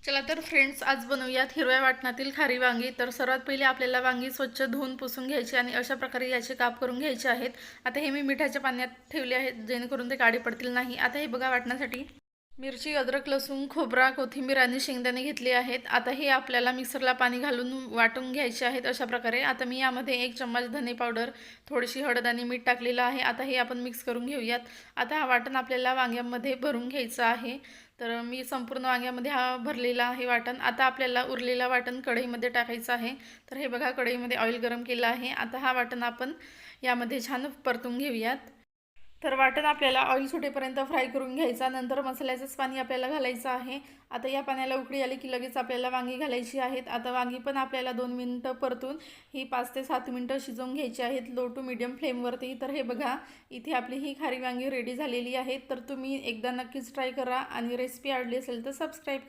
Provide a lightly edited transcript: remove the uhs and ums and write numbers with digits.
चला तर फ्रेंड्स, आज बनवूयात हिरव्या वाटणातील खारी वांगी. तर सर्वात पहिले आपल्याला वांगी स्वच्छ धुवून पुसून घ्यायची आणि अशा प्रकारे याचे काप करून घ्यायचे आहेत. आता हे मी मिठाच्या पाण्यात ठेवले आहेत जेणेकरून ते काळे पडतील नाही. आता हे बघा, वाटण्यासाठी मिरची, अद्रक, लसूण, खोबरा, कोथिंबीर आणि शेंगदाणे घेतले आहेत. आता हे आपल्याला मिक्सरला पाणी घालून वाटून घ्यायचे आहेत अशा प्रकारे. आता मी यामध्ये 1 चम्मच धने पावडर, थोडीशी हळद आणि मीठ टाकलेलं आहे. आता हे आपण मिक्स करून घेऊयात. आता हा वाटण आपल्याला वांग्यामध्ये भरून घ्यायचं आहे. तर मी संपूर्ण वांग्यामध्ये हा भरलेला आहे वाटण. आता आपल्याला उरलेला वाटण कढईमध्ये टाकायचं आहे. तर हे बघा, कढईमध्ये ऑइल गरम केलं आहे. आता हा वाटण आपण यामध्ये छान परतून घेऊयात. तर वाटण आपल्याला ऑइल सुटेपर्यंत फ्राय करून घ्यायचा. नंतर मसाल्याचंच पाणी आपल्याला घालायचं आहे. आता या पाण्याला उकळी आली की लगेच आपल्याला वांगी घालायची आहेत. आता वांगी पण आपल्याला 2 मिनिटं परतून ही 5 ते 7 मिनिटं शिजवून घ्यायची आहेत, लो टू मीडियम फ्लेमवरती. तर हे बघा, इथे आपली ही खारी वांगी रेडी झालेली आहे. तर तुम्ही एकदा नक्कीच ट्राय करा आणि रेसिपी आवडली असेल तर सबस्क्राईब